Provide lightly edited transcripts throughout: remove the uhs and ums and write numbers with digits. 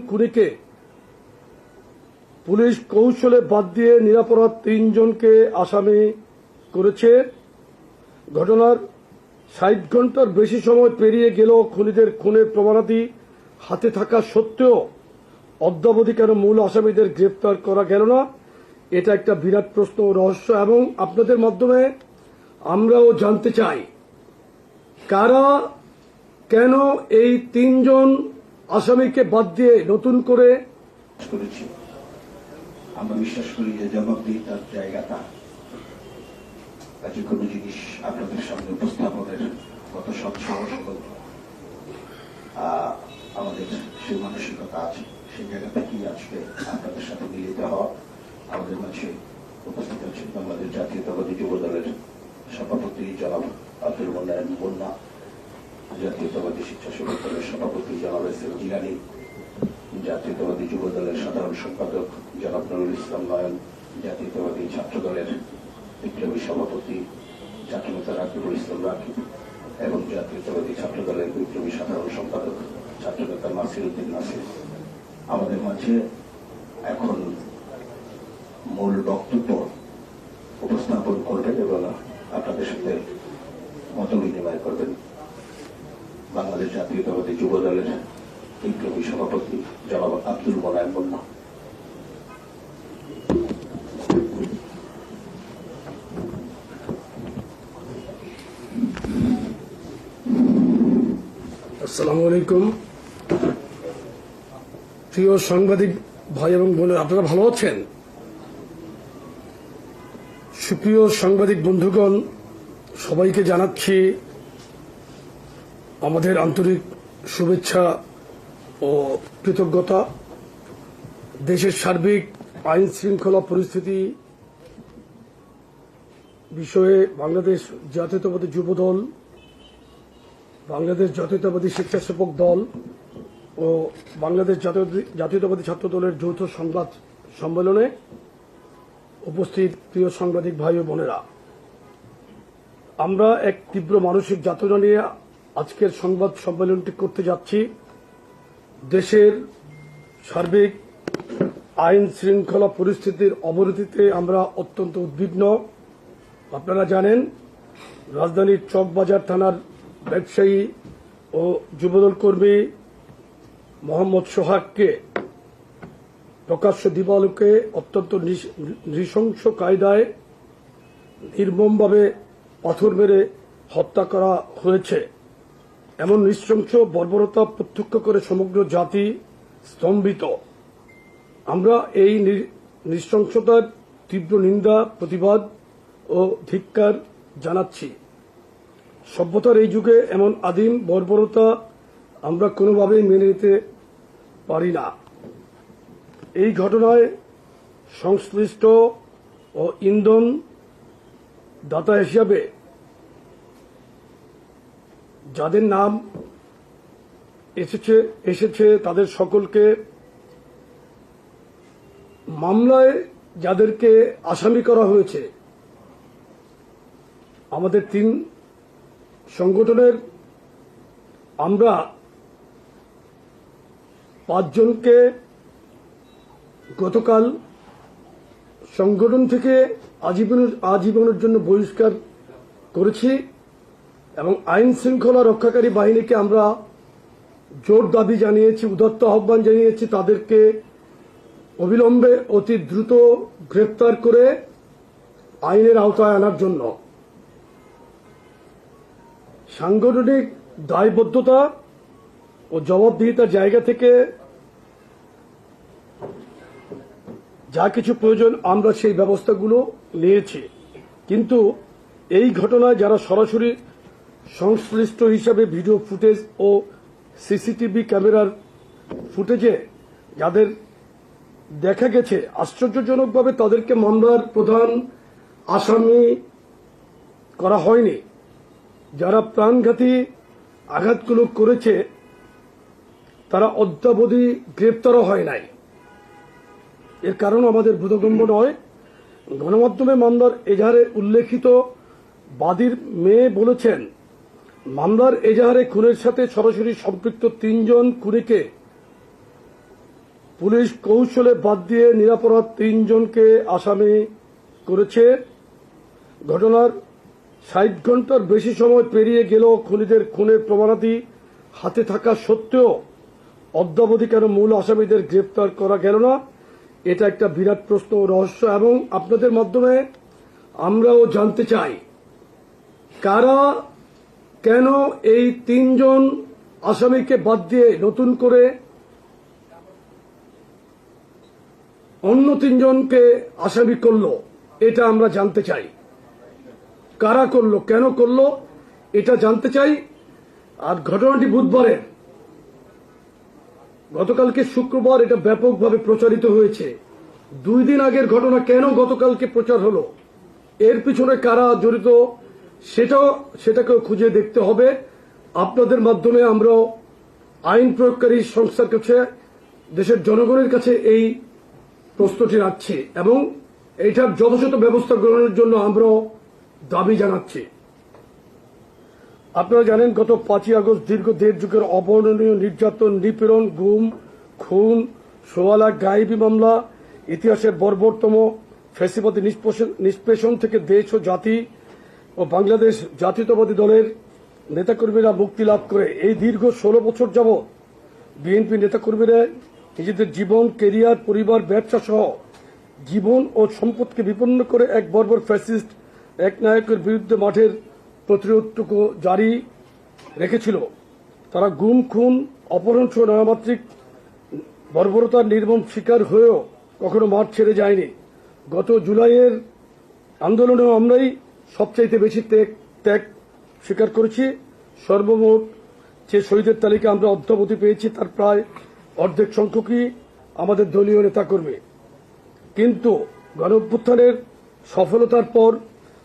খুনিকে পুলিশ কৌশলে বাদ দিয়ে নিরপরাধ ৩ জনকে আসামি করেছে। ঘটনার ৬০ ঘন্টার বেশি সময় পেরিয়ে গেলেও খুনিদের খুনের প্রমাণাদি হাতে থাকা সত্ত্বেও অদ্যাবধি কেন মূল আসামিদের গ্রেপ্তার করা গেল না, এটা একটা বিরাট প্রশ্ন ও রহস্য। এবং আপনাদের মাধ্যমে আমরাও জানতে চাই কারা কেন এই ৩ জন আসামিকে বাদ দিয়ে নতুন করে করেছি। আমরা বিশ্বাস করি যে জবাবদিহিতার জায়গাটা যে কোনো জিনিস আপনাদের সামনে উপস্থাপনের কত স্বচ্ছ সকল আমাদের সেই মানসিকতা আছে, সেই জায়গাটা কি আজকে আপনাদের সাথে মিলিত হওয়া। আমাদের মাঝে উপস্থিত আছেন বাংলাদেশ জাতীয়তাবাদী যুব দলের সভাপতি জনাব আব্দুল মোনায়েম মুন্না, জাতীয়তাবাদী স্বেচ্ছাসেবক দলের সভাপতি জনাব এস এম জিলানী, জাতীয়তাবাদী যুব দলের সাধারণ সম্পাদক জনাব নুরুল ইসলাম নয়ন, জাতীয়তাবাদী ছাত্র দলের বিপ্লবী সভাপতি ছাত্রনেতা রাকিবুল ইসলাম রাকিব এবং জাতীয়তাবাদী ছাত্র দলের বিপ্লবী সাধারণ সম্পাদক ছাত্রনেতা নাসির উদ্দিন নাসির আমাদের মাঝে এখন মূল বক্তব্য উপস্থাপন করবেন এবং আপনাদের সাথে মত বিনিময় করবেন বাংলাদেশ জাতীয়তাবাদী যুব দলের বিপ্লবী সভাপতি জনাব আব্দুল মোনায়েম মুন্না। আসসালামু আলাইকুম। প্রিয় সাংবাদিক ভাই এবং বোন, আপনারা ভালো আছেন? সুপ্রিয় সাংবাদিক বন্ধুগণ, সবাইকে জানাচ্ছি আমাদের আন্তরিক শুভেচ্ছা ও কৃতজ্ঞতা। দেশের সার্বিক আইন শৃঙ্খলা পরিস্থিতি বিষয়ে বাংলাদেশ জাতীয়তাবাদী যুব দল, বাংলাদেশ জাতীয়তাবাদী স্বেচ্ছাসেবক দল ও বাংলাদেশ জাতীয়তাবাদী ছাত্র দলের যৌথ সংবাদ সম্মেলনে উপস্থিত প্রিয় সাংবাদিক ভাই ও বোনেরা, আমরা এক তীব্র মানসিক যাতনা নিয়ে আজকের সংবাদ সম্মেলনটি করতে যাচ্ছি। দেশের সার্বিক আইন শৃঙ্খলা পরিস্থিতির অবনতিতে আমরা অত্যন্ত উদ্বিগ্ন। আপনারা জানেন, রাজধানীর চকবাজার থানার ব্যবসায়ী ও যুবদল কর্মী মোহাম্মদ সোহাগকে প্রকাশ্য দিবালোকে অত্যন্ত নৃশংস কায়দায় নির্মমভাবে পাথর মেরে হত্যা করা হয়েছে। এমন নৃশংস বর্বরতা প্রত্যক্ষ করে সমগ্র জাতি স্তম্ভিত। আমরা এই নৃশংসতার তীব্র নিন্দা, প্রতিবাদ ও ধিক্কার জানাচ্ছি। সভ্যতার এই যুগে এমন আদিম বর্বরতা আমরা কোনোভাবেই মেনে নিতে পারি না। এই ঘটনায় সংশ্লিষ্ট ও ইন্ধন দাতা হিসাবে যাদের নাম এসেছে তাদের সকলকে, মামলায় যাদেরকে আসামি করা হয়েছে, আমাদের 3 সংগঠনের আমরা 5 জনকে গতকাল সংগঠন থেকে আজীবনের জন্য বহিষ্কার করেছি এবং আইন শৃঙ্খলা রক্ষাকারী বাহিনীকে আমরা জোর দাবি জানিয়েছি, উদাত্ত আহ্বান জানিয়েছি তাদেরকে অবিলম্বে অতি দ্রুত গ্রেপ্তার করে আইনের আওতায় আনার জন্য। সাংগঠনিক দায়বদ্ধতা ও জবাবদিহিতার জায়গা থেকে যা কিছু প্রয়োজন আমরা সেই ব্যবস্থাগুলো নিয়েছি, কিন্তু এই ঘটনায় যারা সরাসরি সংশ্লিষ্ট হিসাবে ভিডিও ফুটেজ ও সিসিটিভি ক্যামেরার ফুটেজে যাদের দেখা গেছে, আশ্চর্যজনকভাবে তাদেরকে মামলার প্রধান আসামি করা হয়নি। যারা প্রাণঘাতী আঘাতগুলো করেছে তারা অদ্যাবধি গ্রেপ্তারও হয় নাই। এর কারণ আমাদের বোধগম্য নয়। গণমাধ্যমে মামলার এজাহারে উল্লেখিত বাদীর মেয়ে বলেছেন, মামলার এজাহারে খুনের সাথে সরাসরি সম্পৃক্ত 3 জন খুনিকে পুলিশ কৌশলে বাদ দিয়ে নিরপরাধ ৩ জনকে আসামি করেছে। ঘটনার ৬০ ঘন্টার বেশি সময় পেরিয়ে গেলেও খুনিদের খুনের প্রমাণাদি হাতে থাকা সত্ত্বেও অদ্যাবধি কেন মূল আসামিদের গ্রেপ্তার করা গেল না, এটা একটা বিরাট প্রশ্ন ও রহস্য। এবং আপনাদের মাধ্যমে আমরাও জানতে চাই, কারা কেন এই ৩ জন আসামিকে বাদ দিয়ে নতুন করে অন্য ৩ জনকে আসামি করলো, এটা আমরা জানতে চাই। কারা করলো, কেন করলো, এটা জানতে চাই। আর ঘটনাটি বুধবারের, গতকালকে শুক্রবার এটা ব্যাপকভাবে প্রচারিত হয়েছে। 2 দিন আগের ঘটনা কেন গতকালকে প্রচার হলো, এর পিছনে কারা জড়িত সেটাকেও খুঁজে দেখতে হবে। আপনাদের মাধ্যমে আমরা আইন প্রয়োগকারী সংস্থার কাছে, দেশের জনগণের কাছে এই প্রশ্নটি রাখছি এবং এইটার যথাযথ ব্যবস্থা গ্রহণের জন্য আমরা দাবি জানাচ্ছি। আপনারা জানেন, গত 5ই আগস্ট দীর্ঘ 1.5 যুগের অবর্ণনীয় নির্যাতন, নিপীড়ন, গুম, খুন, 16 লাখ গায়েবী মামলা, ইতিহাসের বর্বরতম ফ্যাসিবাদী নিষ্পেষণ থেকে দেশ ও জাতি ও বাংলাদেশ জাতীয়তাবাদী দলের নেতাকর্মীরা মুক্তি লাভ করে এই দীর্ঘ 16 বছর যাবৎ বিএনপি নেতাকর্মীরা নিজেদের জীবন, কেরিয়ার, পরিবার, ব্যবসা সহ জীবন ও সম্পদকে বিপন্ন করে এক বর্বর ফ্যাসিস্ট একনায়কের বিরুদ্ধে মাঠের প্রতিরোধটুকু জারি রেখেছিল। তারা গুম, খুন, অপহরণ সহ নানামাত্রিক বর্বরতার নির্মম শিকার হয়েও কখনো মাঠ ছেড়ে যায়নি। গত জুলাইয়ের আন্দোলনেও আমরাই সবচাইতে বেশি ত্যাগ স্বীকার করেছি। সর্বমোট যে শহীদের তালিকা আমরা অদ্যাবধি পেয়েছি তার প্রায় অর্ধেক সংখ্যকই আমাদের দলীয় নেতাকর্মী। কিন্তু গণঅভ্যুত্থানের সফলতার পর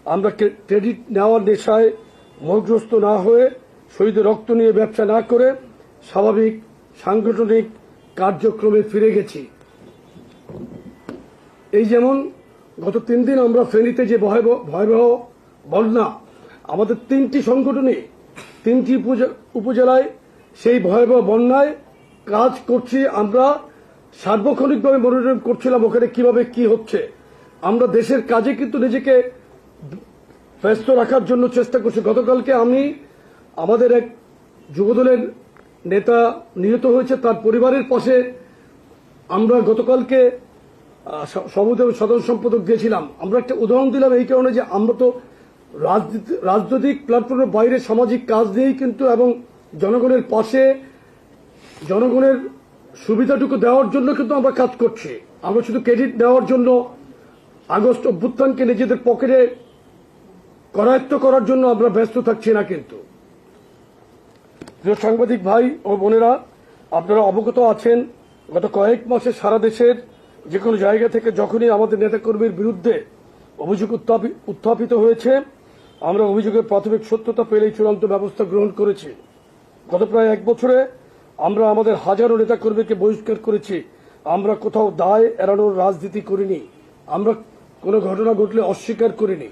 আমরা ক্রেডিট নেওয়ার নেশায় মোহগ্রস্ত না হয়ে, শহীদের রক্ত নিয়ে ব্যবসা না করে স্বাভাবিক সাংগঠনিক কার্যক্রমে ফিরে গেছি। এই যেমন গত 3 দিন আমরা ফেনীতে যে ভয়াবহ বন্যা, আমাদের 3টি সংগঠনে 3টি উপজেলায় সেই ভয়াবহ বন্যায় কাজ করছি। আমরা সার্বক্ষণিকভাবে মনিটরিং করছিলাম ওখানে কিভাবে কি হচ্ছে। আমরা দেশের কাজে কিন্তু নিজেকে ব্যস্ত রাখার জন্য চেষ্টা করছি। গতকালকে আমাদের এক যুবদলের নেতা নিহত হয়েছে, তার পরিবারের পাশে আমরা গতকালকে সাধারণ সম্পাদক দিয়েছিলাম। আমরা একটা উদাহরণ দিলাম এই কারণে যে আমরা তো রাজনৈতিক প্ল্যাটফর্মের বাইরে সামাজিক কাজ দিয়েই কিন্তু এবং জনগণের পাশে, জনগণের সুবিধাটুকু দেওয়ার জন্য কিন্তু আমরা কাজ করছি। আমরা শুধু ক্রেডিট নেওয়ার জন্য, আগস্ট অভ্যুত্থানকে নিজেদের পকেটে করায়ত্ত করার জন্য আমরা ব্যস্ত থাকছি না। কিন্তু প্রিয় সাংবাদিক ভাই ও বোনেরা, আপনারা অবগত আছেন, গত কয়েক মাসে সারা দেশের যে কোনো জায়গা থেকে যখনই আমাদের নেতাকর্মীর বিরুদ্ধে অভিযোগ উত্থাপিত হয়েছে, আমরা অভিযোগের প্রাথমিক সত্যতা পেলেই চূড়ান্ত ব্যবস্থা গ্রহণ করেছি। গত প্রায় 1 বছরে আমরা আমাদের হাজারো নেতাকর্মীকে বহিষ্কার করেছি। আমরা কোথাও দায় এড়ানোর রাজনীতি করিনি, আমরা কোনো ঘটনা ঘটলে অস্বীকার করিনি,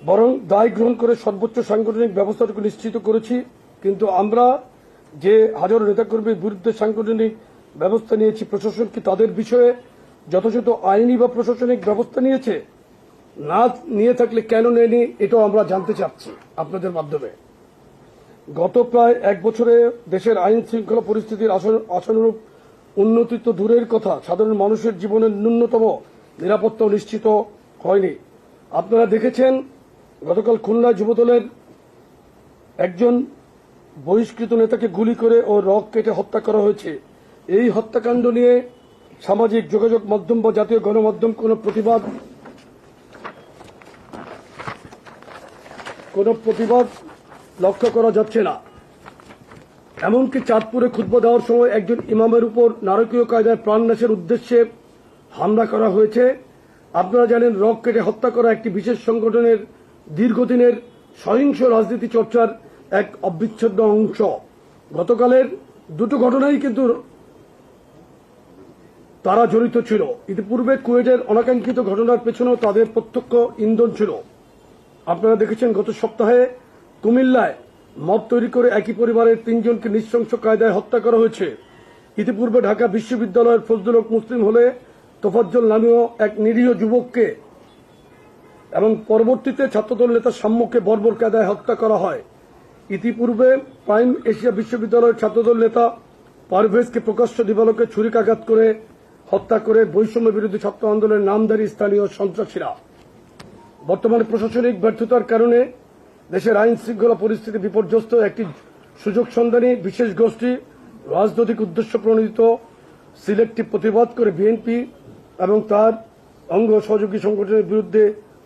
বরং দায় গ্রহণ করে সর্বোচ্চ সাংগঠনিক ব্যবস্থাটুকু নিশ্চিত করেছি। কিন্তু আমরা যে হাজারো নেতাকর্মীর বিরুদ্ধে সাংগঠনিক ব্যবস্থা নিয়েছি, প্রশাসন কি তাদের বিষয়ে যথাযথ আইনি বা প্রশাসনিক ব্যবস্থা নিয়েছে? না নিয়ে থাকলে কেন নেয়নি, এটাও আমরা জানতে চাচ্ছি আপনাদের মাধ্যমে। গত প্রায় 1 বছরে দেশের আইন শৃঙ্খলা পরিস্থিতির আশানুরূপ উন্নতি তো দূরের কথা, সাধারণ মানুষের জীবনের ন্যূনতম নিরাপত্তাও নিশ্চিত হয়নি। আপনারা দেখেছেন, গতকাল খুলনায় যুবদলের একজন বহিষ্কৃত নেতাকে গুলি করে ও রগ কেটে হত্যা করা হয়েছে। এই হত্যাকাণ্ড নিয়ে সামাজিক যোগাযোগ মাধ্যম বা জাতীয় গণমাধ্যম কোনো প্রতিবাদ লক্ষ্য করা যাচ্ছে না। এমনকি চাঁদপুরে খুতবা দেওয়ার সময় একজন ইমামের উপর নারকীয় কায়দায় প্রাণনাশের উদ্দেশ্যে হামলা করা হয়েছে। আপনারা জানেন, রগ কেটে হত্যা করা একটি বিশেষ সংগঠনের দীর্ঘদিনের সহিংস রাজনীতি চর্চার এক অবিচ্ছেদ্য অংশ। গতকালের 2টো ঘটনাই কিন্তু তারা জড়িত ছিল। ইতিপূর্বে কুয়েটের অনাকাঙ্ক্ষিত ঘটনার পেছনেও তাদের প্রত্যক্ষ ইন্ধন ছিল। আপনারা দেখেছেন, গত সপ্তাহে কুমিল্লায় মব তৈরি করে একই পরিবারের 3 জনকে নৃশংস কায়দায় হত্যা করা হয়েছে। ইতিপূর্বে ঢাকা বিশ্ববিদ্যালয়ের ফজলুল হক মুসলিম হলে তোফাজ্জল নামীয় এক নিরীহ যুবককে এবং পরবর্তীতে ছাত্রদল নেতা সাম্যকে বর্বর কায়দায় হত্যা করা হয়। ইতিপূর্বে প্রাইম এশিয়া বিশ্ববিদ্যালয়ের ছাত্রদল নেতা পারভেজকে প্রকাশ্য দিবালোকে ছুরিকাঘাত করে হত্যা করে বৈষম্য বিরোধী ছাত্র আন্দোলনের নামধারী স্থানীয় সন্ত্রাসীরা। বর্তমানে প্রশাসনিক ব্যর্থতার কারণে দেশের আইন শৃঙ্খলা পরিস্থিতি বিপর্যস্ত। একটি সুযোগ সন্ধানী বিশেষ গোষ্ঠী রাজনৈতিক উদ্দেশ্য প্রণোদিত সিলেক্টিভ প্রতিবাদ করে বিএনপি এবং তার অঙ্গ সহযোগী সংগঠনের বিরুদ্ধে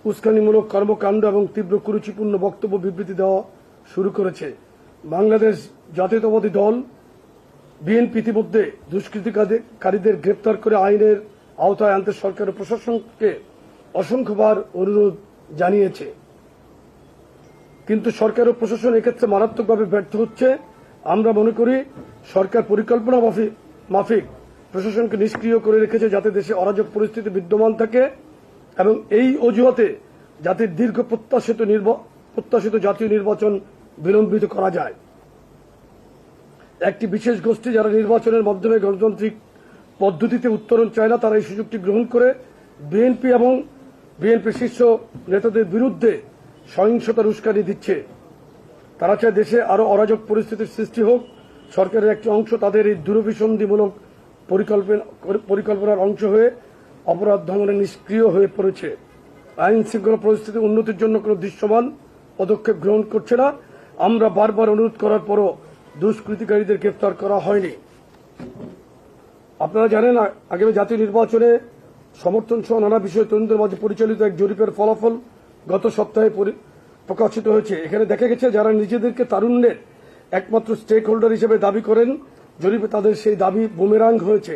উস্কানিমূলক কর্মকাণ্ড এবং তীব্র কুরুচিপূর্ণ বক্তব্য বিবৃতি দেওয়া শুরু করেছে। বাংলাদেশ জাতীয়তাবাদী দল বিএনপি ইতিমধ্যে দুষ্কৃতিকারীদের গ্রেপ্তার করে আইনের আওতায় আনতে সরকার ও প্রশাসনকে অসংখ্যবার অনুরোধ জানিয়েছে, কিন্তু সরকার ও প্রশাসন এক্ষেত্রে মারাত্মকভাবে ব্যর্থ হচ্ছে। আমরা মনে করি সরকার পরিকল্পনা মাফিক প্রশাসনকে নিষ্ক্রিয় করে রেখেছে যাতে দেশে অরাজক পরিস্থিতি বিদ্যমান থাকে এবং এই অজুহাতে জাতির দীর্ঘ প্রত্যাশিত জাতীয় নির্বাচন বিলম্বিত করা যায়। একটি বিশেষ গোষ্ঠী যারা নির্বাচনের মাধ্যমে গণতান্ত্রিক পদ্ধতিতে উত্তরণ চায় না, তারা এই সুযোগটি গ্রহণ করে বিএনপি এবং বিএনপি শীর্ষ নেতাদের বিরুদ্ধে সহিংসতার উস্কানি দিচ্ছে। তারা চায় দেশে আরো অরাজক পরিস্থিতির সৃষ্টি হোক। সরকারের একটি অংশ তাদের এই দূরভিসন্ধিমূলক পরিকল্পনার অংশ হয়ে অপরাধ দমনে নিষ্ক্রিয় হয়ে পড়েছে। আইন শৃঙ্খলা পরিস্থিতির উন্নতির জন্য কোনো দৃশ্যমান পদক্ষেপ গ্রহণ করছে না। আমরা বারবার অনুরোধ করার পরও দুষ্কৃতিকারীদের গ্রেফতার করা হয়নি। আপনারা জানেন, আগামী জাতীয় নির্বাচনে সমর্থন সহ নানা বিষয়ে তরুণদের মাঝে পরিচালিত এক জরিপের ফলাফল গত সপ্তাহে প্রকাশিত হয়েছে। এখানে দেখা গেছে যারা নিজেদেরকে তারুণ্যের একমাত্র স্টেক হোল্ডার হিসেবে দাবি করেন, জরিপে তাদের সেই দাবি বুমেরাং হয়েছে।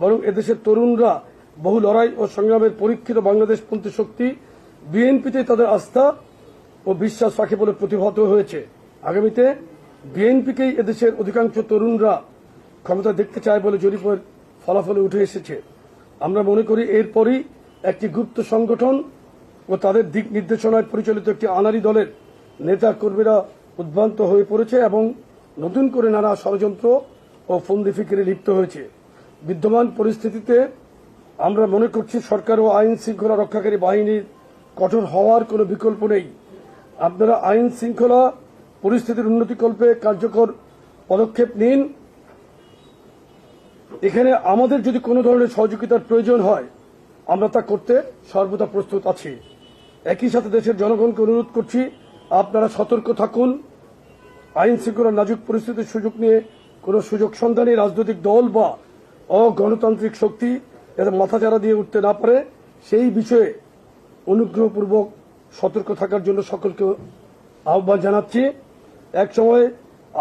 বরং এদেশের তরুণরা বহু লড়াই ও সংগ্রামের পরীক্ষিত বাংলাদেশপন্থী শক্তি বিএনপিতে তাদের আস্থা ও বিশ্বাস রাখে বলে প্রতিভাত হয়েছে। আগামীতে বিএনপিকেই এদেশের অধিকাংশ তরুণরা ক্ষমতা দেখতে চায় বলে জরিপের ফলাফলে উঠে এসেছে। আমরা মনে করি এরপরই একটি গুপ্ত সংগঠন ও তাদের দিক নির্দেশনায় পরিচালিত একটি আনাড়ি দলের নেতা কর্মীরা উদ্ভ্রান্ত হয়ে পড়েছে এবং নতুন করে নানা ষড়যন্ত্র ও ফন্দি ফিকিরে লিপ্ত হয়েছে। বিদ্যমান পরিস্থিতিতে আমরা মনে করছি সরকার ও আইন শৃঙ্খলা রক্ষাকারী বাহিনীর কঠোর হওয়ার কোনো বিকল্প নেই। আপনারা আইন শৃঙ্খলা পরিস্থিতির উন্নতিকল্পে কার্যকর পদক্ষেপ নিন। এখানে আমাদের যদি কোনো ধরনের সহযোগিতার প্রয়োজন হয় আমরা তা করতে সর্বদা প্রস্তুত আছি। একই সাথে দেশের জনগণকে অনুরোধ করছি, আপনারা সতর্ক থাকুন। আইন শৃঙ্খলার নাজুক পরিস্থিতির সুযোগ নিয়ে কোনো সুযোগ সন্ধানী রাজনৈতিক দল বা অগণতান্ত্রিক শক্তি যাতে মাথাচাড়া দিয়ে উঠতে না পারে সেই বিষয়ে অনুগ্রহপূর্বক সতর্ক থাকার জন্য সকলকে আহ্বান জানাচ্ছি। এক সময়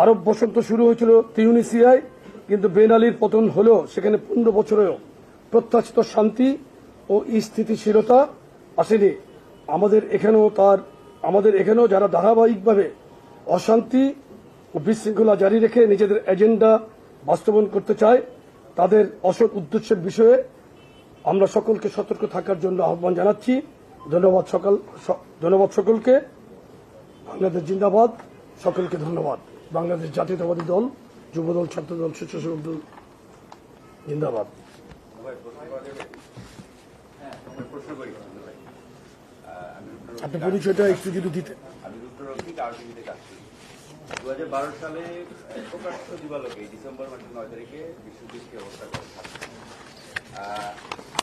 আরব বসন্ত শুরু হয়েছিল তিউনিসিয়ায়, কিন্তু বেন আলীর পতন হলেও সেখানে 15 বছরেও প্রত্যাশিত শান্তি ও স্থিতিশীলতা আসেনি। আমাদের এখানেও যারা ধারাবাহিকভাবে অশান্তি ও বিশৃঙ্খলা জারি রেখে নিজেদের এজেন্ডা বাস্তবায়ন করতে চায়, তাদের অসৎ উদ্দেশ্যের বিষয়ে আমরা সকলকে সতর্ক থাকার জন্য আহ্বান জানাচ্ছি। ধন্যবাদ সকলকে। বাংলাদেশ জিন্দাবাদ। সকলকে ধন্যবাদ। বাংলাদেশ জাতীয়তাবাদী দল, যুবদল, ছাত্রদল, স্বেচ্ছাসেবক দল জিন্দাবাদ। আপনি পরিচয়টা একটু যদি দিতেন। আমি রুদ্ররক্ষিক আরটিভিতে কাজ করি। 2012 সালে প্রকাশ্য দিবালোকে ডিসেম্বর মাসের 9 তারিখে বিশ্বজিৎকে হত্যা করা হয়।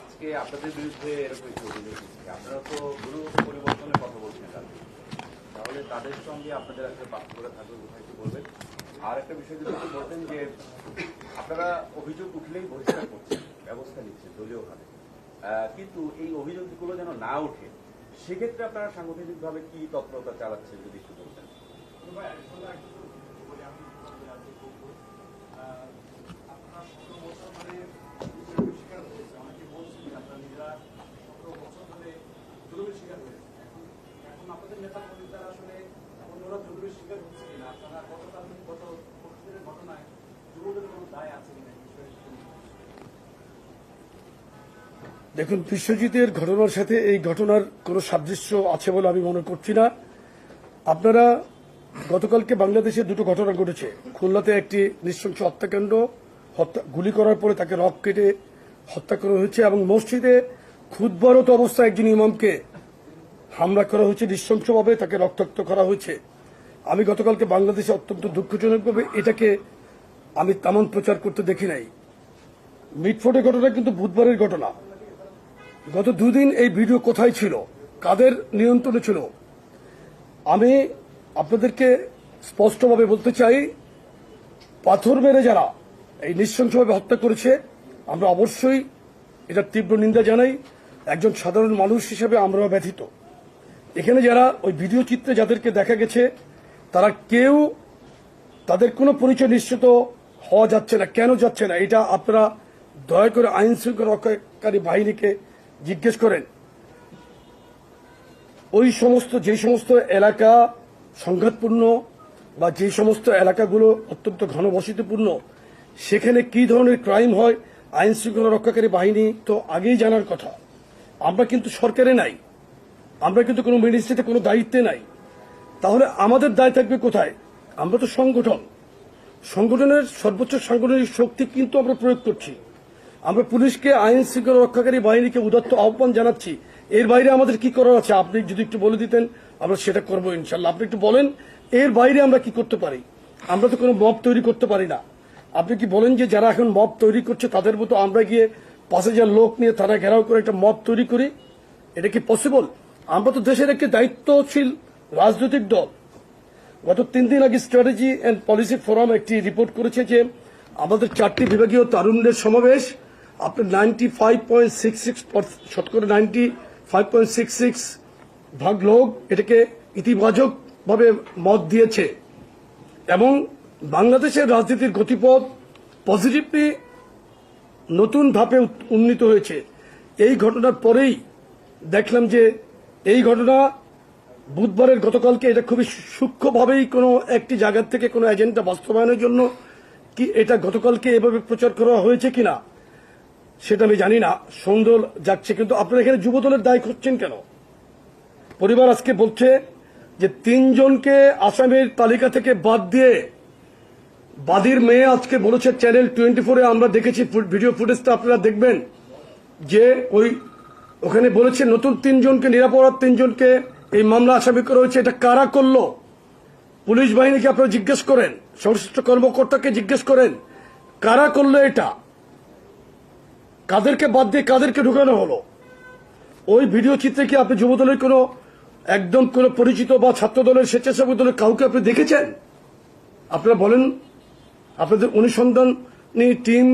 আজকে আপনাদের বিরুদ্ধে এরকম একটি অভিযোগ হচ্ছে। আপনারা তো গুরু পরিবর্তনের কথা বলছেন, তাহলে তাদের সঙ্গে আপনাদের একটা পার্থক্য থাকবে কোথায় একটু বলবেন। আর একটা বিষয় যদি একটু বলতেন যে আপনারা অভিযোগ উঠলেই বহিষ্কার করছেন, ব্যবস্থা নিচ্ছেন দলীয়ভাবে, কিন্তু এই অভিযোগগুলো যেন না ওঠে সেক্ষেত্রে আপনারা সাংগঠনিকভাবে কি তৎপরতা চালাচ্ছেন যদি একটু বলতেন। দেখুন, বিশ্বজিতের ঘটনার সাথে এই ঘটনার কোনো সাদৃশ্য আছে বলে আমি মনে করছি না। আপনারা গতকালকে বাংলাদেশে দুটো ঘটনা ঘটেছে। খুলনাতে একটি নৃশংস হত্যাকাণ্ড গুলি করার পরে তাকে রক কেটে হত্যা করা হয়েছে এবং মসজিদে খুতবারত অবস্থায় একজন ইমামকে হামলা করা হয়েছে, নৃশংসভাবে তাকে রক্তাক্ত করা হয়েছে। আমি গতকালকে বাংলাদেশে অত্যন্ত দুঃখজনকভাবে এটাকে আমি তেমন প্রচার করতে দেখি নাই। মিটফোর্ডের ঘটনা কিন্তু বুধবারের ঘটনা। গত দুদিন এই ভিডিও কোথায় ছিল, কাদের নিয়ন্ত্রণে ছিল? আমি আপনাদেরকে স্পষ্টভাবে বলতে চাই, পাথর মেরে যারা এই নৃশংসভাবে হত্যা করেছে আমরা অবশ্যই এটা তীব্র নিন্দা জানাই। একজন সাধারণ মানুষ হিসেবে আমরাও ব্যথিত। এখানে যারা ওই ভিডিও চিত্রে যাদেরকে দেখা গেছে তারা কেউ, তাদের কোনো পরিচয় নিশ্চিত হওয়া যাচ্ছে না। কেন যাচ্ছে না এটা আপনারা দয়া করে আইন শৃঙ্খলা রক্ষাকারী বাহিনীকে জিজ্ঞেস করেন। ওই সমস্ত যে সমস্ত এলাকা সংঘাতপূর্ণ বা যে সমস্ত এলাকাগুলো অত্যন্ত ঘনবসতিপূর্ণ সেখানে কি ধরনের ক্রাইম হয় আইন শৃঙ্খলা রক্ষাকারী বাহিনী তো আগেই জানার কথা। আমরা কিন্তু সরকারে নাই, আমরা কিন্তু কোনো মিনিস্ট্রিতে কোনো দায়িত্বে নাই। তাহলে আমাদের দায় থাকবে কোথায়? আমরা তো সংগঠনের সর্বোচ্চ সাংগঠনিক শক্তি কিন্তু আমরা প্রয়োগ করছি। আমরা পুলিশকে, আইন শৃঙ্খলা রক্ষাকারী বাহিনীকে উদাত্ত আহ্বান জানাচ্ছি। এর বাইরে আমাদের কি করার আছে আপনি যদি একটু বলে দিতেন আমরা সেটা করবো ইনশাল্লাহ। আপনি একটু বলেন এর বাইরে আমরা কি করতে পারি? আমরা তো কোনো মব তৈরি করতে পারি না। আপনি কি বলেন যে যারা এখন মব তৈরি করছে তাদের মতো আমরা গিয়ে ৫,০০০ লোক নিয়ে তারা ঘেরাও করে একটা মব তৈরি করি? এটা কি পসিবল? আমরা তো দেশের একটি দায়িত্বশীল রাজনৈতিক দল। গত ৩ দিন আগে স্ট্র্যাটেজি অ্যান্ড পলিসি ফোরাম একটি রিপোর্ট করেছে যে আমাদের 4টি বিভাগীয় তারুণ্যের সমাবেশ আপনার শতকরা 95.66 ভাগ লোক এটাকে ইতিবাচক ভাবে মত দিয়েছে এবং বাংলাদেশের রাজনীতির গতিপথ পজিটিভলি নতুন ধাপে উন্নীত হয়েছে। এই ঘটনার পরেই দেখলাম যে এই ঘটনা বুধবারের গতকালকে এটা খুবই সূক্ষ্মভাবেই কোনো একটি জায়গা থেকে কোনো এজেন্ডা বাস্তবায়নের জন্য কি এটা গতকালকে এভাবে প্রচার করা হয়েছে কিনা সেটা আমি জানি না। সন্দেহ যাচ্ছে। কিন্তু আপনারা এখানে যুবদলের দায় খুঁজছেন কেন? পরিবার আজকে বলছে যে 3 জনকে আসামির তালিকা থেকে বাদ দিয়ে বাদীর মেয়ে আজকে বলেছে চ্যানেল 24-এ আমরা দেখেছি ভিডিও ফুটেজটা আপনারা দেখবেন যে ওখানে বলেছে নতুন 3 জনকে, নিরাপরাধ 3 জনকে এই মামলা আসামি করা হয়েছে। এটা কারা করলো? পুলিশ বাহিনীকে আপনারা জিজ্ঞেস করেন, সংশ্লিষ্ট কর্মকর্তাকে জিজ্ঞেস করেন কারা করলো এটা, কাদেরকে বাদ দিয়ে কাদেরকে ঢুকানো হলো? ওই ভিডিও চিত্রে কি আপনি যুবদলের কোনো একদম কোনো পরিচিত বা ছাত্র দলের, স্বেচ্ছাসেবক দলের কাউকে আপনি দেখেছেন? আপনারা বলেন। আপনাদের অনুসন্ধানী টিম,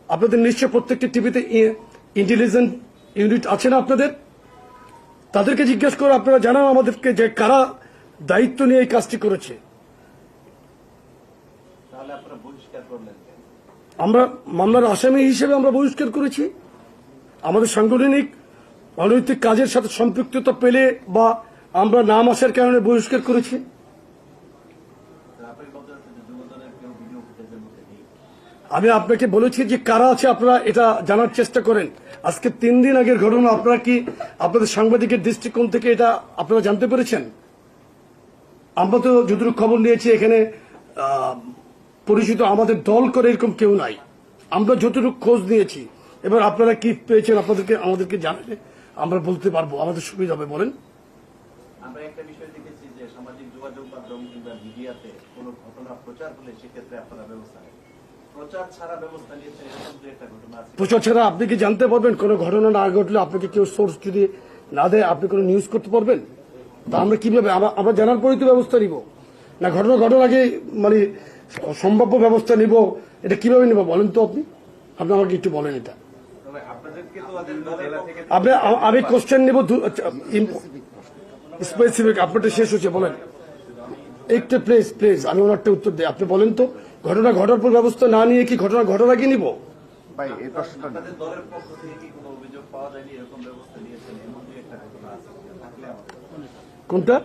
আপনাদের নিশ্চয় প্রত্যেকটি টিভিতে ইন্টেলিজেন্স ইউনিট আছে না আপনাদের? তাদেরকে জিজ্ঞেস করে আপনারা জানান আমাদেরকে যে কারা দায়িত্ব নিয়ে এই কাজটি করেছে। আমরা মামলার আসামি হিসেবে আমরা বহিষ্কার করেছি। আমাদের সাংগঠনিক অনৈতিক কাজের সাথে সম্পৃক্ততা পেলে বা আমরা নাম আসার কারণে বহিষ্কার করেছি। আমি আপনাকে বলেছি যে কারা আছে আপনারা এটা জানার চেষ্টা করেন। আজকে 3 দিন আগের ঘটনা আপনারা কি আপনাদের সাংবাদিকের দৃষ্টিকোণ থেকে এটা আপনারা জানতে পেরেছেন? আমরা তো যতটুকু খবর নিয়েছি এখানে পরিচিত আমাদের দল করে এরকম কেউ নাই। আমরা যতটুকু খোঁজ নিয়েছি, এবার আপনারা কি পেয়েছেন আমাদেরকে জানালে আমরা বলতে পারবো, আমাদের সুবিধা হবে। বলেন। আমরা একটা বিষয় দেখেছি যে সামাজিক যোগাযোগ মাধ্যম কিংবা মিডিয়াতে কোনো ঘটনা প্রচার হলে সেক্ষেত্রে আপনারা ব্যবস্থা নেন, প্রচার ছাড়া ব্যবস্থা নিয়েছেন, এরকম দু একটা ঘটনা আছে। প্রচার ছাড়া আপনি কি জানতে পারবেন? কোনো ঘটনা না ঘটলে আপনাকে কেউ সোর্স যদি না দেয় আপনি কোনো নিউজ করতে পারবেন? তা আমরা কিভাবে আমরা জানার পরেই তো ব্যবস্থা নিব না? ঘটনা ঘটনার আগে মানে সম্ভাব্য ব্যবস্থা নিব, এটা কিভাবে নিব বলেন তো? আপনি আমাকে একটু বলেন এটা। আমি কোশ্চেন নিব স্পেসিফিক। আপনারটা শেষ হচ্ছে, বলেন একটু প্লিজ আমি ওনারটা উত্তর দিই। আপনি বলেন তো, ঘটনা ঘটার পর ব্যবস্থা না নিয়ে কি ঘটনা ঘটার আগে নিব? ভাই এই প্রশ্নটা আপনাদের দলের পক্ষ থেকে কি কোনো অভিযোগ পাওয়া যায়নি এরকম ব্যবস্থা নিয়েছেন এমন দুই একটা ঘটনা আছে থাকলে কোনটা?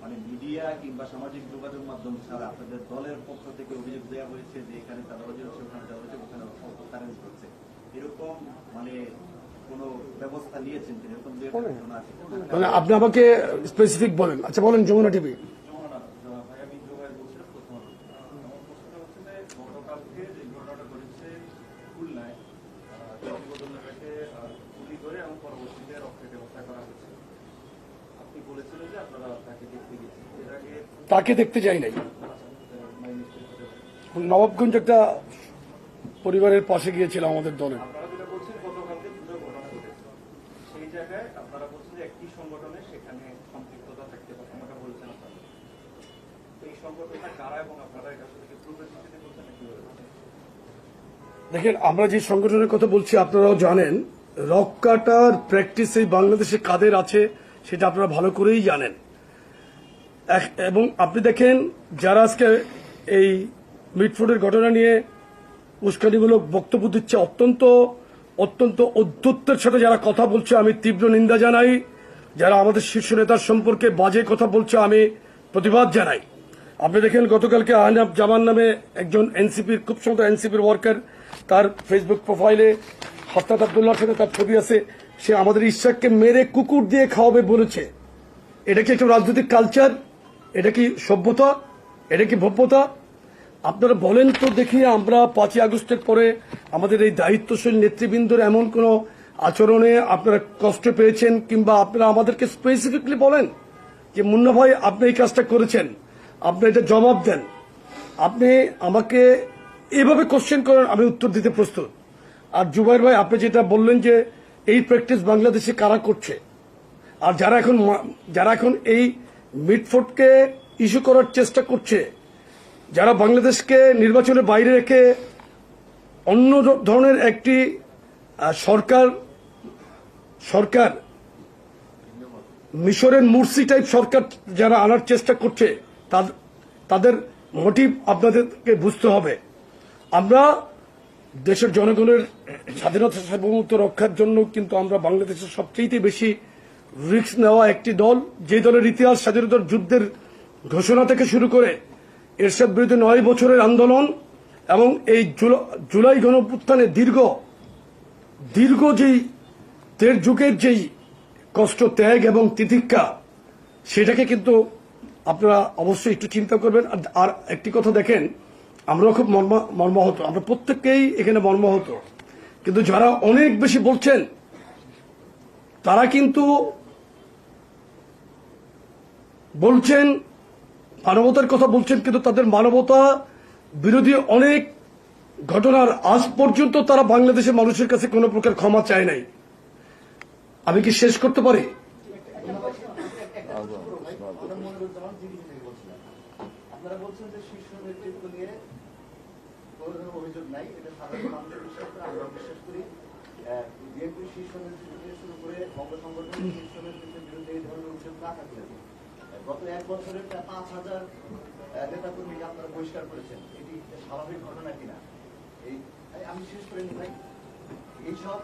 মানে মিডিয়া কিংবা সামাজিক যোগাযোগ মাধ্যম ছাড়া আপনাদের দলের পক্ষ থেকে অভিযোগ দেওয়া হয়েছে যে এখানে চাঁদাবাজি হচ্ছে, ওখানে চাঁদাবাজি, ওখানে অকারেন্স হচ্ছে, এরকম মানে কোনো ব্যবস্থা নিয়েছেন এরকম দুই একটা ঘটনা আছে? মানে আপনি আমাকে স্পেসিফিক বলেন। আচ্ছা বলেন। যমুনা টিভি। করে এবং পরবর্তীতে রক্ষাকে হত্যা করা হয়েছে। আপনি বলেছিলেন যে আপনারা তাকে দেখতে গেছেন, এর আগে তাকে দেখতে যাই নাই। মাই মিস্টেক হতে পারে। নবাবগঞ্জ একটা পরিবারের পাশে গিয়েছিল আমাদের দলে। আপনারা যেটা বলছেন গতকালকে দুটো ঘটনা ঘটেছে, সেই জায়গায় আপনারা বলছেন যে একটি সংগঠনে সেখানে সম্পৃক্ততা থাকতে পারে, এমনটা বলছেন আপনারা। তো এই সংগঠনটা কারা এবং আপনারা এটা আসলে কি প্রুফের ভিত্তিতে বলছেন নাকি বলছেন? দেখেন, আমরা যে সংগঠনের কথা বলছি আপনারাও জানেন, রক কাটার প্র্যাকটিস এই বাংলাদেশে কাদের আছে সেটা আপনারা ভালো করেই জানেন। এবং আপনি দেখেন যারা আজকে এই মিটফোর্ডের ঘটনা নিয়ে উস্কানিমূলক বক্তব্য দিচ্ছে, অত্যন্ত অত্যন্ত ঔদ্ধত্যের সাথে যারা কথা বলছে, আমি তীব্র নিন্দা জানাই। যারা আমাদের শীর্ষ নেতার সম্পর্কে বাজে কথা বলছে, আমি প্রতিবাদ জানাই। আপনি দেখেন গতকালকে আহনাফ জামান নামে একজন এনসিপির, খুব সম্ভবত এনসিপির ওয়ার্কার, তার ফেসবুক প্রোফাইলে হাফতাত আব্দুল্লাহর সাথে তার ছবি আছে। সে আমাদের ইশাককে মেরে কুকুর দিয়ে খাওয়াবে বলেছে। এটা কি একটা রাজনৈতিক কালচার? এটা কি সভ্যতা? এটা কি ভব্যতা? আপনারা বলেন তো দেখি, আমরা 5ই আগস্টের পরে আমাদের এই দায়িত্বশীল নেতৃবৃন্দর এমন কোন আচরণে আপনারা কষ্ট পেয়েছেন, কিংবা আপনারা আমাদেরকে স্পেসিফিকলি বলেন যে মুন্না ভাই আপনি এই কাজটা করেছেন, আপনি এটা জবাব দেন। আপনি আমাকে এভাবে কোশ্চেন করেন, আমি উত্তর দিতে প্রস্তুত। আর জুবাইর ভাই, আপনি যেটা বললেন যে এই প্র্যাকটিস বাংলাদেশে কারা করছে, আর যারা এখন এই মিটফোর্ডকে ইস্যু করার চেষ্টা করছে, যারা বাংলাদেশকে নির্বাচনের বাইরে রেখে অন্য ধরনের একটি সরকার মিশরের মুরসি টাইপ সরকার যারা আনার চেষ্টা করছে, তাদের মোটিভ আপনাদেরকে বুঝতে হবে। আমরা দেশের জনগণের স্বাধীনতা সার্বভৌমত্ব রক্ষার জন্য কিন্তু আমরা বাংলাদেশের সবচেয়ে বেশি রিস্ক নেওয়া একটি দল, যে দলের ইতিহাস স্বাধীনতার যুদ্ধের ঘোষণা থেকে শুরু করে এরশাদ বিরুদ্ধে 9 বছরের আন্দোলন এবং এই জুলাই গণঅভ্যুত্থানে দীর্ঘ যেই 1.5 যুগের যেই কষ্ট, ত্যাগ এবং তিতিক্ষা, সেটাকে কিন্তু আপনারা অবশ্যই একটু চিন্তা করবেন। আর একটি কথা দেখেন, আমরাও খুব মর্মাহত, আমরা প্রত্যেককেই এখানে মর্মাহত, কিন্তু যারা অনেক বেশি বলছেন তারা কিন্তু বলছেন মানবতার কথা বলছেন, কিন্তু তাদের মানবতা বিরোধী অনেক ঘটনার আজ পর্যন্ত তারা বাংলাদেশের মানুষের কাছে কোনো প্রকার ক্ষমা চায় নাই। আমি কি শেষ করতে পারি? আপনারা বলছেন যে শীর্ষ নেতৃত্ব নিয়ে কোনো অভিযোগ নাই, এটা সাধারণ মানুষের বিশ্বাস করে, আমরা বিশ্বাস করি। বিএনপির শীর্ষ নেতৃত্ব থেকে শুরু করে বঙ্গ সংগঠনের শীর্ষ নেতৃত্বের বিরুদ্ধে এই ধরনের অভিযোগ না থাকলে গত 1 বছরে প্রায় 5,000 নেতাকর্মীকে আপনারা বহিষ্কার করেছেন। এটি স্বাভাবিক ঘটনা কিনা আমি শেষ করে নি ভাই। এইসব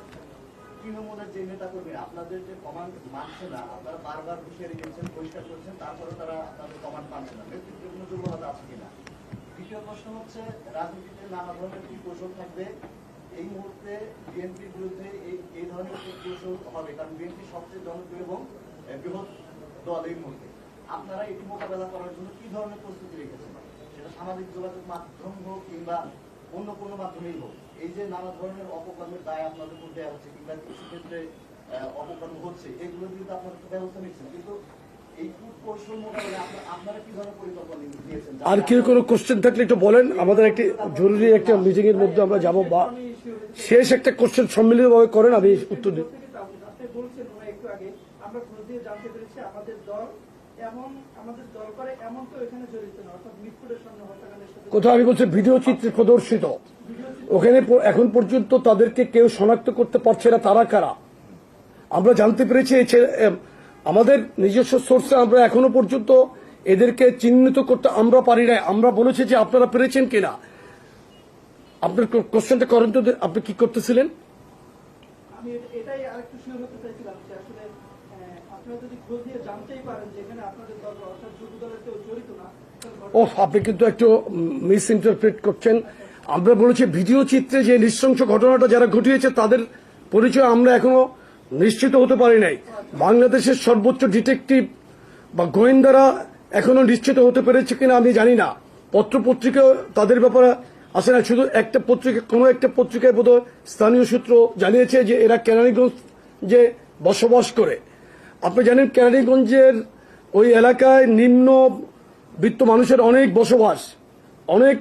তৃণমূলের যে নেতাকর্মীরা আপনাদের যে কমান্ড মানছে না, আপনারা বারবার হুঁশিয়ারি দিচ্ছেন, বহিষ্কার করছেন, তারপরে তারা আপনাদের কমান্ড মানছে না, নেতৃত্বের কোনো দুর্বলতা আছে কিনা? দ্বিতীয় প্রশ্ন হচ্ছে, রাজনীতিতে নানা ধরনের কি কৌশল থাকবে? এই মুহূর্তে বিএনপির বিরুদ্ধে এই ধরনের কৌশল হবে, কারণ বিএনপি সবচেয়ে জনপ্রিয় এবং বৃহৎ দল এই মুহূর্তে। আপনারা এটি মোকাবেলা করার জন্য কি ধরনের প্রস্তুতি রেখেছেন? সেটা সামাজিক যোগাযোগ মাধ্যম হোক কিংবা অন্য কোনো মাধ্যমেই হোক, এই যে নানা ধরনের অপকর্মের দায় আপনাদের উপর দেওয়া হচ্ছে কিংবা কিছু ক্ষেত্রে অপকর্ম হচ্ছে, এগুলোর বিরুদ্ধে আপনারা ব্যবস্থা নিচ্ছেন, কিন্তু এই কৌশল মোকাবেলা আপনারা কি ধরনের পরিকল্পনা নিয়েছেন? আর কেউ কোনো কোশ্চেন থাকলে একটু বলেন, আমাদের একটি জরুরি একটা মিটিং এর মধ্যে আমরা যাব, বা শেষ একটা কোশ্চেন সম্মিলিতভাবে করেন, আমি উত্তর দিই। আপনি বলছেন একটু আগে, আমরা খোঁজ দিয়ে জানতে পেরেছি আমাদের দল করে এমন তো এখানে জড়িত না, অর্থাৎ মিটফোর্ডের সামনে হত্যাকাণ্ডের সাথে কোথাও আমি বলছি ভিডিও চিত্রে প্রদর্শিত, ওখানে এখন পর্যন্ত তাদেরকে কেউ শনাক্ত করতে পারছে না তারা কারা। আমরা জানতে পেরেছি আমাদের নিজস্ব সোর্সে, আমরা এখনো পর্যন্ত এদেরকে চিহ্নিত করতে আমরা পারি না। আমরা বলেছি যে আপনারা পেরেছেন কিনা। আপনার কোশ্চেনটা করেন তো, আপনি কি করতেছিলেন? আমি এটাই আরেকটু শিওর হতে চাইছিলাম যে আসলে আপনারা যদি খোঁজ দিয়ে জানতেই পারেন যে এখানে আপনাদের দল অর্থাৎ যুব দলের কেউ জড়িত না। আপনি কিন্তু একটু মিস ইন্টারপ্রেট করছেন। আমরা বলেছি ভিডিও চিত্রে যে নৃশংস ঘটনাটা যারা ঘটিয়েছে তাদের পরিচয় আমরা এখনো নিশ্চিত হতে পারি নাই। বাংলাদেশের সর্বোচ্চ ডিটেকটিভ বা গোয়েন্দারা এখনো নিশ্চিত হতে পেরেছে কিনা আমি জানি না। পত্রপত্রিকাও তাদের ব্যাপারে আসে না। শুধু একটা পত্রিকা, কোনো একটা পত্রিকায় বোধহয় স্থানীয় সূত্র জানিয়েছে যে এরা কেরানীগঞ্জ যে বসবাস করে। আপনি জানেন কেরানীগঞ্জের ওই এলাকায় নিম্ন বিত্ত মানুষের অনেক বসবাস, অনেক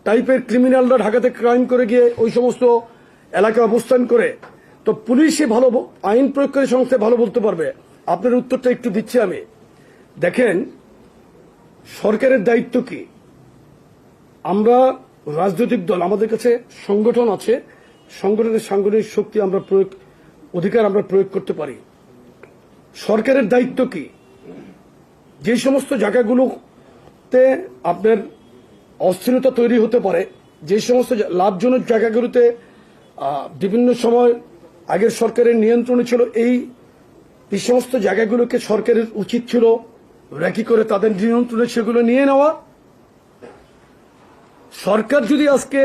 টাইপের ক্রিমিনালরা ঢাকাতে ক্রাইম করে গিয়ে ওই সমস্ত এলাকায় অবস্থান করে। তো পুলিশই ভালো, আইন প্রয়োগকারী সংস্থা ভালো বলতে পারবে। আপনার উত্তরটা একটু দিচ্ছি আমি। দেখেন, সরকারের দায়িত্ব কি? আমরা রাজনৈতিক দল, আমাদের কাছে সংগঠন আছে, সংগঠনের সাংগঠনিক শক্তি আমরা অধিকার আমরা প্রয়োগ করতে পারি। সরকারের দায়িত্ব কি? যে সমস্ত জায়গাগুলোতে আপনার অস্থিরতা তৈরি হতে পারে, যে সমস্ত লাভজনক জায়গাগুলোতে বিভিন্ন সময় আগের সরকারের নিয়ন্ত্রণে ছিল, এই সমস্ত জায়গাগুলোকে সরকারের উচিত ছিল র্যাকি করে তাদের নিয়ন্ত্রণে সেগুলো নিয়ে নেওয়া। সরকার যদি আজকে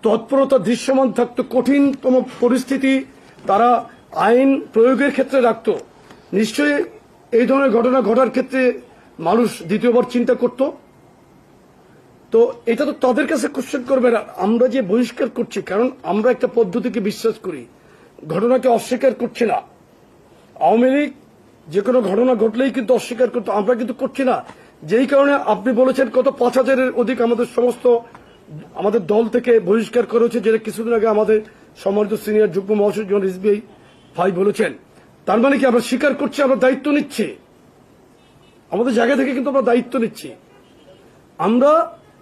তৎপরতা দৃশ্যমান থাকতো, কঠিনতম পরিস্থিতি তারা আইন প্রয়োগের ক্ষেত্রে রাখত, নিশ্চয়ই এই ধরনের ঘটনা ঘটার ক্ষেত্রে মানুষ দ্বিতীয়বার চিন্তা করত। তো এটা তো তাদের কাছে কোশ্চেন করবে না। আমরা যে বহিষ্কার করছি, কারণ আমরা একটা পদ্ধতিকে বিশ্বাস করি, ঘটনাকে অস্বীকার করছি না। আওয়ামী লীগ যে কোনো ঘটনা ঘটলেই কিন্তু অস্বীকার করতো, আমরা কিন্তু করছি না। যেই কারণে আপনি বলেছেন কত 5,000-এর অধিক আমাদের দল থেকে বহিষ্কার করা হয়েছে, যেটা কিছুদিন আগে আমাদের সম্মানিত সিনিয়র যুগ্ম মহাসচিব জন রিজভী ভাই বলেছেন। তার মানে কি আমরা স্বীকার করছি, আমরা দায়িত্ব নিচ্ছি, আমাদের জায়গা থেকে কিন্তু আমরা দায়িত্ব নিচ্ছি। আমরা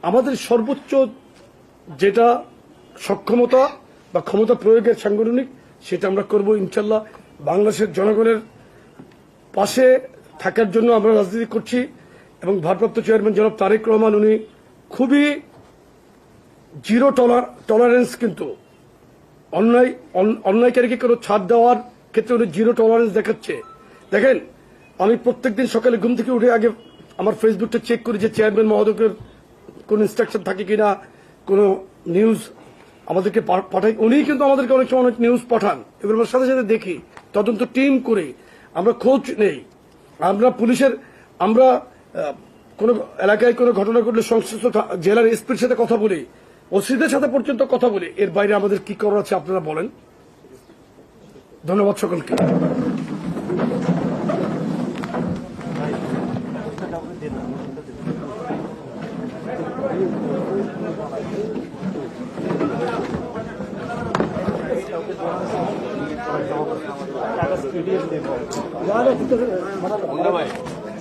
আমাদের সর্বোচ্চ যেটা সক্ষমতা বা ক্ষমতা প্রয়োগের সাংগঠনিক, সেটা আমরা করব ইনশাল্লাহ। বাংলাদেশের জনগণের পাশে থাকার জন্য আমরা রাজনীতি করছি। এবং ভারপ্রাপ্ত চেয়ারম্যান জনাব তারেক রহমান, উনি খুবই জিরো টলারেন্স, কিন্তু অন্যায়কারীকে কোনো ছাড় দেওয়ার ক্ষেত্রে উনি জিরো টলারেন্স দেখাচ্ছে। দেখেন, আমি প্রত্যেকদিন সকালে ঘুম থেকে উঠে আগে আমার ফেসবুকটা চেক করি যে চেয়ারম্যান মহোদয়ের কোন ইনস্ট্রাকশন থাকে কিনা, কোন নিউজ আমাদেরকে পাঠাই। উনি কিন্তু আমাদেরকে অনেক সময় অনেক নিউজ পাঠান, এগুলোর সাথে সাথে দেখি, তদন্ত টিম করে আমরা খোঁজ নেই। আমরা কোন এলাকায় কোনো ঘটনা ঘটলে সংশ্লিষ্ট জেলার এসপির সাথে কথা বলি, ওসিদের সাথে পর্যন্ত কথা বলি। এর বাইরে আমাদের কি করার আছে আপনারা বলেন। ধন্যবাদ সকলকে।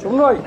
শুনুন ভাই।